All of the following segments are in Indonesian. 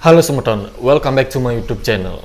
Halo Semeton, welcome back to my YouTube channel.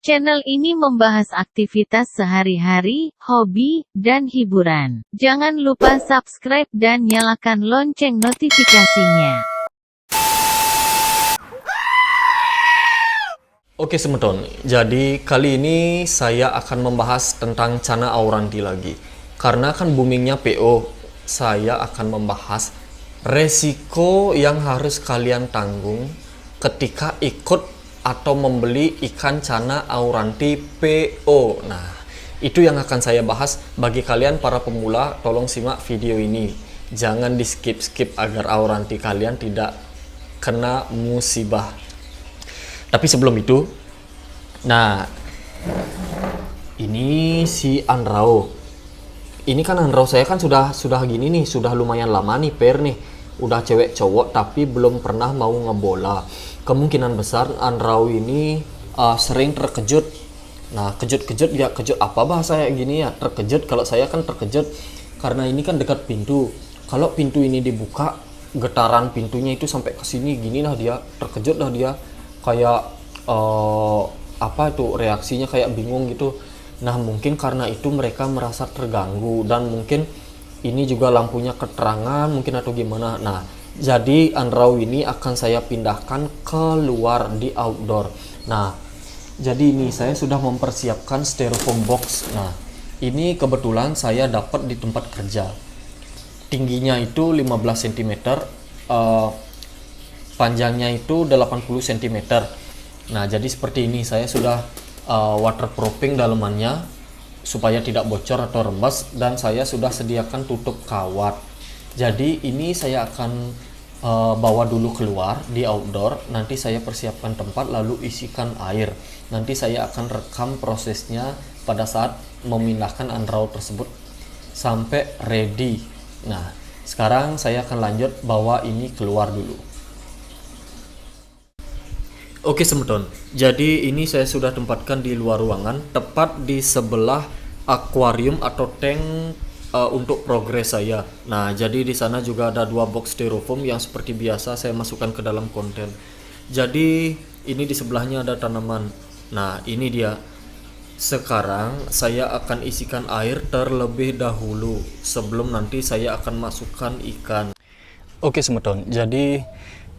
Channel ini membahas aktivitas sehari-hari, hobi, dan hiburan. Jangan lupa subscribe dan nyalakan lonceng notifikasinya. Oke Semeton, jadi kali ini saya akan membahas tentang Channa Auranti lagi. Karena kan boomingnya PO, saya akan membahas resiko yang harus kalian tanggung ketika ikut atau membeli ikan Channa Auranti PO. Nah, itu yang akan saya bahas. Bagi kalian para pemula, tolong simak video ini. Jangan di skip-skip agar Auranti kalian tidak kena musibah. Tapi sebelum itu, nah, ini si Anrao. Ini kan Anrao saya kan sudah gini nih, sudah lumayan lama nih pair nih. Udah cewek cowok tapi belum pernah mau ngebola. Kemungkinan besar Anrao ini sering terkejut. Nah, kejut-kejut ya, kejut apa bahasa kayak gini ya? Terkejut. Kalau saya kan terkejut karena ini kan dekat pintu. Kalau pintu ini dibuka, getaran pintunya itu sampai ke sini gini lah dia, terkejut lah dia. Kayak apa itu reaksinya kayak bingung gitu. Nah, mungkin karena itu mereka merasa terganggu dan mungkin ini juga lampunya keterangan mungkin atau gimana. Nah, jadi Anrao ini akan saya pindahkan keluar di outdoor. Nah, jadi ini saya sudah mempersiapkan styrofoam box. Nah, ini kebetulan saya dapat di tempat kerja. Tingginya itu 15 cm, panjangnya itu 80 cm. Nah, jadi seperti ini saya sudah waterproofing dalamannya supaya tidak bocor atau rembes, dan saya sudah sediakan tutup kawat. Jadi ini saya akan bawa dulu keluar di outdoor. Nanti saya persiapkan tempat lalu isikan air. Nanti saya akan rekam prosesnya pada saat memindahkan Anrao tersebut sampai ready. Nah, sekarang saya akan lanjut bawa ini keluar dulu. Oke Semeton, jadi ini saya sudah tempatkan di luar ruangan, tepat di sebelah akuarium atau tank untuk progres saya. Nah, jadi di sana juga ada dua box styrofoam yang seperti biasa saya masukkan ke dalam konten. Jadi ini di sebelahnya ada tanaman. Nah, ini dia. Sekarang saya akan isikan air terlebih dahulu sebelum nanti saya akan masukkan ikan. Oke Semeton, jadi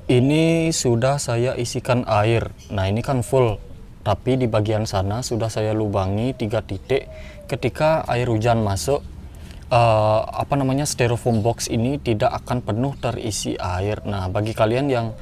ini sudah saya isikan air. Nah, ini kan full, tapi di bagian sana sudah saya lubangi 3 titik. Ketika air hujan masuk, styrofoam box ini tidak akan penuh terisi air. Nah, bagi kalian yang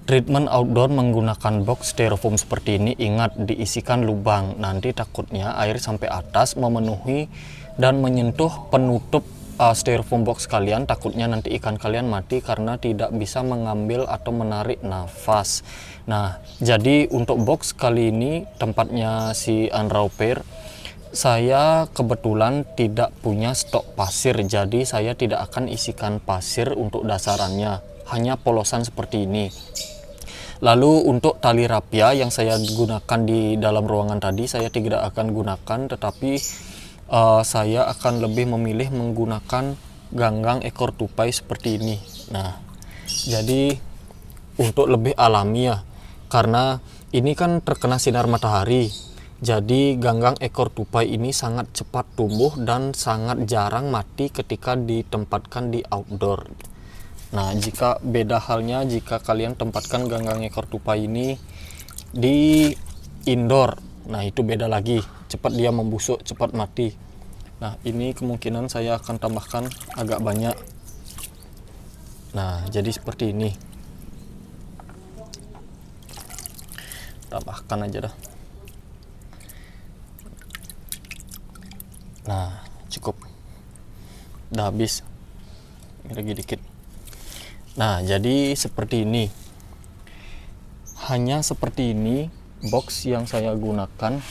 treatment outdoor menggunakan box styrofoam seperti ini, ingat diisikan lubang. Nanti takutnya air sampai atas memenuhi dan menyentuh penutup styrofoam box kalian, takutnya nanti ikan kalian mati karena tidak bisa mengambil atau menarik nafas. Nah, jadi untuk box kali ini tempatnya si Anrao pair, saya kebetulan tidak punya stok pasir, jadi saya tidak akan isikan pasir untuk dasarannya, hanya polosan seperti ini. Lalu untuk tali rapia yang saya gunakan di dalam ruangan tadi saya tidak akan gunakan, tetapi saya akan lebih memilih menggunakan ganggang ekor tupai seperti ini. Nah, jadi untuk lebih alami ya, karena ini kan terkena sinar matahari. Jadi ganggang ekor tupai ini sangat cepat tumbuh dan sangat jarang mati ketika ditempatkan di outdoor. Nah, jika beda halnya jika kalian tempatkan ganggang ekor tupai ini di indoor. Nah, itu beda lagi, cepat dia membusuk, cepat mati. Nah, ini kemungkinan saya akan tambahkan agak banyak. Nah, jadi seperti ini. Tambahkan aja dah. Nah, cukup. Udah habis. Ini lagi dikit. Nah, jadi seperti ini. Hanya seperti ini box yang saya gunakan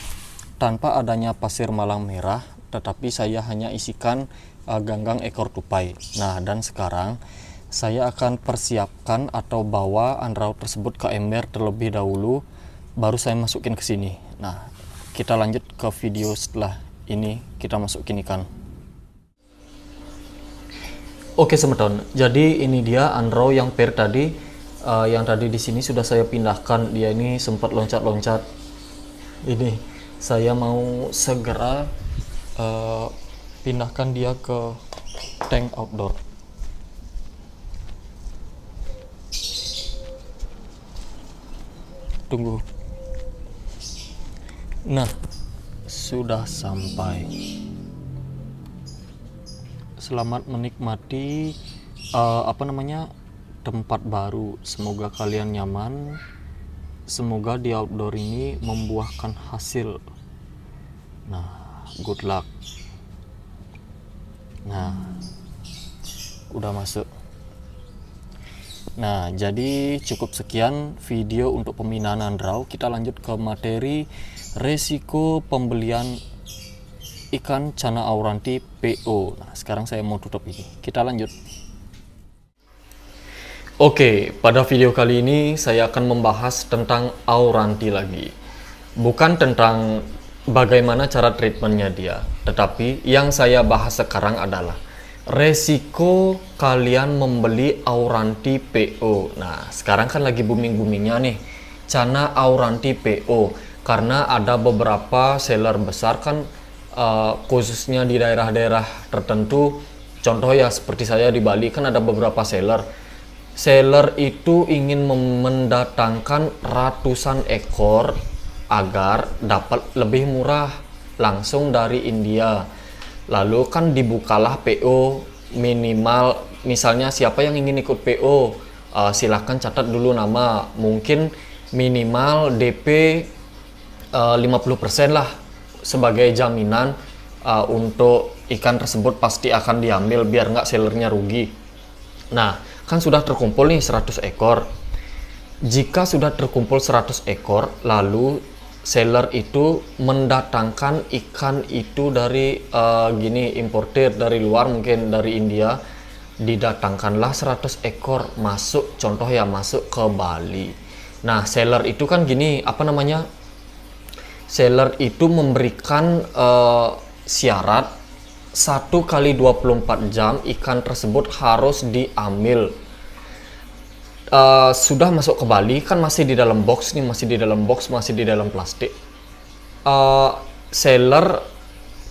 tanpa adanya pasir malang merah, tetapi saya hanya isikan ganggang ekor tupai. Nah, dan sekarang saya akan persiapkan atau bawa Anrao tersebut ke ember terlebih dahulu, baru saya masukin ke sini. Nah, kita lanjut ke video setelah ini kita masukin ikan. Oke Semeton, jadi ini dia Anrao yang pair tadi. Yang tadi di sini sudah saya pindahkan, dia ini sempat loncat-loncat. Ini saya mau segera pindahkan dia ke tank outdoor. Tunggu. Nah, sudah sampai. Selamat menikmati tempat baru. Semoga kalian nyaman. Semoga di outdoor ini membuahkan hasil. Nah, good luck. Nah, udah masuk. Nah, jadi cukup sekian video untuk pembinaan Andrau. Kita lanjut ke materi resiko pembelian ikan Cana Auranti PO. Nah, sekarang saya mau tutup ini. Kita lanjut. Oke, pada video kali ini saya akan membahas tentang Auranti lagi. Bukan tentang bagaimana cara treatmentnya dia, tetapi yang saya bahas sekarang adalah resiko kalian membeli Auranti PO. Nah, sekarang kan lagi booming-boomingnya nih Cana Auranti PO, karena ada beberapa seller besar kan, khususnya di daerah-daerah tertentu. Contoh ya seperti saya di Bali kan ada beberapa seller itu ingin mendatangkan ratusan ekor agar dapat lebih murah langsung dari India. Lalu kan dibukalah PO minimal, misalnya siapa yang ingin ikut PO, silahkan catat dulu nama, mungkin minimal DP 50% lah sebagai jaminan untuk ikan tersebut pasti akan diambil biar nggak sellernya rugi. Nah, kan sudah terkumpul nih 100 ekor. Jika sudah terkumpul 100 ekor, lalu seller itu mendatangkan ikan itu dari importir dari luar, mungkin dari India, didatangkanlah 100 ekor masuk, contoh ya masuk ke Bali. Nah, seller itu kan seller itu memberikan syarat 1 kali 24 jam ikan tersebut harus diambil. Sudah masuk ke Bali kan masih di dalam box nih, masih di dalam plastik. Seller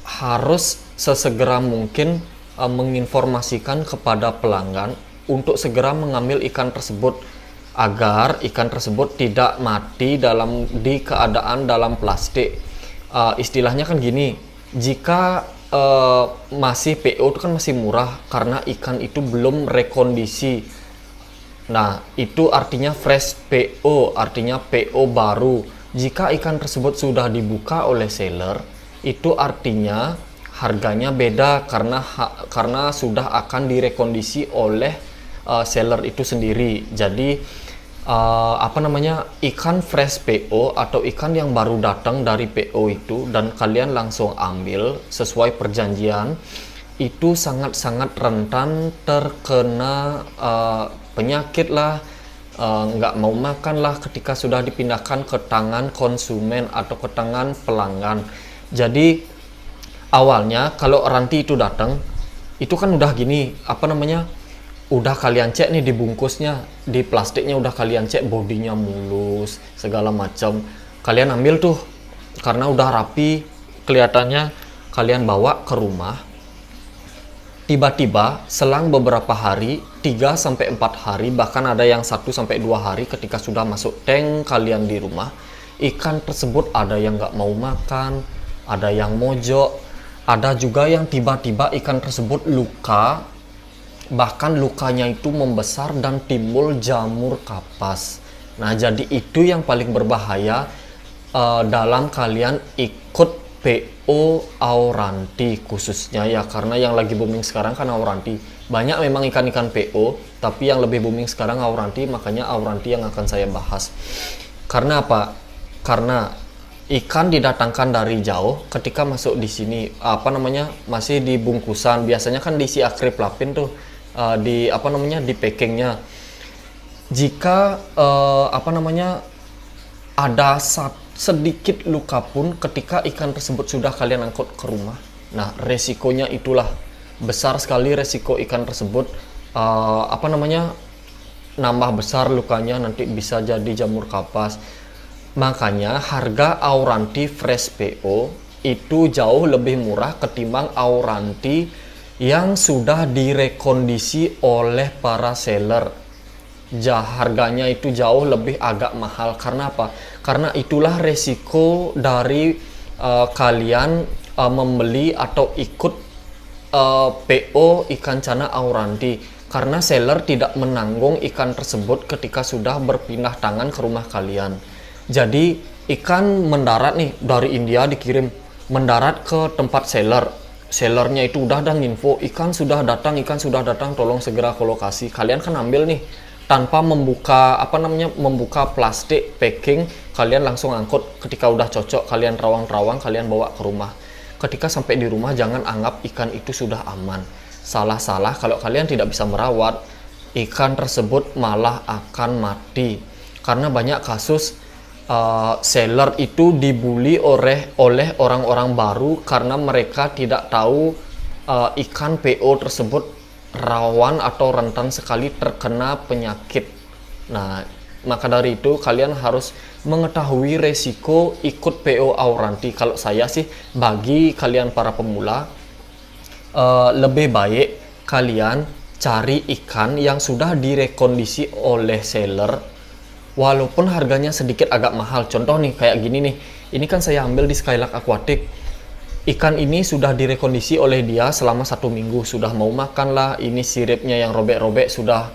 harus sesegera mungkin menginformasikan kepada pelanggan untuk segera mengambil ikan tersebut agar ikan tersebut tidak mati di keadaan dalam plastik. Istilahnya kan gini, jika masih PO itu kan masih murah karena ikan itu belum rekondisi. Nah, itu artinya fresh PO, artinya PO baru. Jika ikan tersebut sudah dibuka oleh seller, itu artinya harganya beda karena sudah akan direkondisi oleh seller itu sendiri. Jadi ikan fresh PO atau ikan yang baru datang dari PO itu dan kalian langsung ambil sesuai perjanjian, itu sangat-sangat rentan terkena penyakit lah, nggak mau makan lah ketika sudah dipindahkan ke tangan konsumen atau ke tangan pelanggan. Jadi awalnya kalau ranti itu datang, itu kan udah gini, udah kalian cek nih di bungkusnya, di plastiknya udah kalian cek bodinya mulus, segala macam. Kalian ambil tuh karena udah rapi, kelihatannya kalian bawa ke rumah. Tiba-tiba selang beberapa hari, 3-4 hari, bahkan ada yang 1-2 hari ketika sudah masuk tank kalian di rumah, ikan tersebut ada yang nggak mau makan, ada yang mojok, ada juga yang tiba-tiba ikan tersebut luka. Bahkan lukanya itu membesar dan timbul jamur kapas. Nah, jadi itu yang paling berbahaya dalam kalian ikut PO Auranti khususnya ya, karena yang lagi booming sekarang kan Auranti. Banyak memang ikan-ikan PO, tapi yang lebih booming sekarang Auranti, makanya Auranti yang akan saya bahas. Karena apa? Karena ikan didatangkan dari jauh, ketika masuk di sini masih di bungkusan, biasanya kan diisi akrip lapin tuh. Di packingnya. Jika ada sedikit luka pun ketika ikan tersebut sudah kalian angkut ke rumah, nah resikonya itulah besar sekali, resiko ikan tersebut nambah besar lukanya, nanti bisa jadi jamur kapas. Makanya harga Auranti Fresh PO itu jauh lebih murah ketimbang Auranti yang sudah direkondisi oleh para seller. Harganya itu jauh lebih agak mahal. Karena apa? Karena itulah resiko dari kalian membeli atau ikut PO ikan cana Auranti, karena seller tidak menanggung ikan tersebut ketika sudah berpindah tangan ke rumah kalian. Jadi ikan mendarat nih dari India, dikirim mendarat ke tempat seller. Sellernya itu udah ada info ikan sudah datang, tolong segera ke lokasi. Kalian kan ambil nih tanpa membuka membuka plastik packing, kalian langsung angkut. Ketika udah cocok, kalian rawang-rawang, kalian bawa ke rumah. Ketika sampai di rumah, jangan anggap ikan itu sudah aman. Salah-salah kalau kalian tidak bisa merawat, ikan tersebut malah akan mati. Karena banyak kasus seller itu dibully oleh orang-orang baru karena mereka tidak tahu ikan PO tersebut rawan atau rentan sekali terkena penyakit. Nah, maka dari itu kalian harus mengetahui resiko ikut PO Auranti. Kalau saya sih, bagi kalian para pemula, lebih baik kalian cari ikan yang sudah direkondisi oleh seller, walaupun harganya sedikit agak mahal. Contoh nih kayak gini nih, ini kan saya ambil di Skylark Aquatic. Ikan ini sudah direkondisi oleh dia selama 1 minggu, sudah mau makan lah, ini siripnya yang robek-robek sudah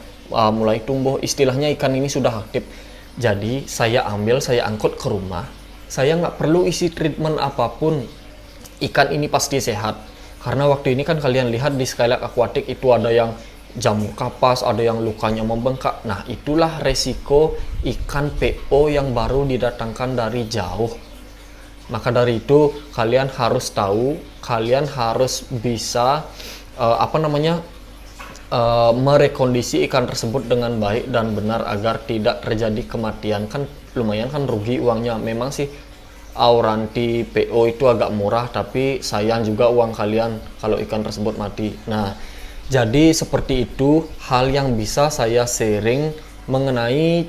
mulai tumbuh, istilahnya ikan ini sudah aktif. Jadi saya ambil, saya angkut ke rumah, saya nggak perlu isi treatment apapun, ikan ini pasti sehat. Karena waktu ini kan kalian lihat di Skylark Aquatic itu ada yang jamur kapas, ada yang lukanya membengkak. Nah, itulah resiko ikan PO yang baru didatangkan dari jauh. Maka dari itu kalian harus tahu, kalian harus bisa merekondisi ikan tersebut dengan baik dan benar agar tidak terjadi kematian. Kan lumayan kan rugi uangnya. Memang sih Auranti PO itu agak murah, tapi sayang juga uang kalian kalau ikan tersebut mati. Nah, jadi seperti itu hal yang bisa saya sharing mengenai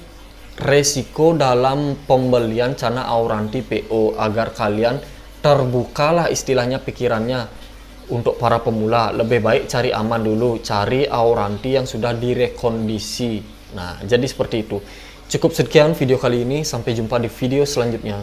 resiko dalam pembelian cana Auranti PO, agar kalian terbukalah istilahnya pikirannya. Untuk para pemula, lebih baik cari aman dulu, cari Auranti yang sudah direkondisi. Nah, jadi seperti itu. Cukup sekian video kali ini, sampai jumpa di video selanjutnya.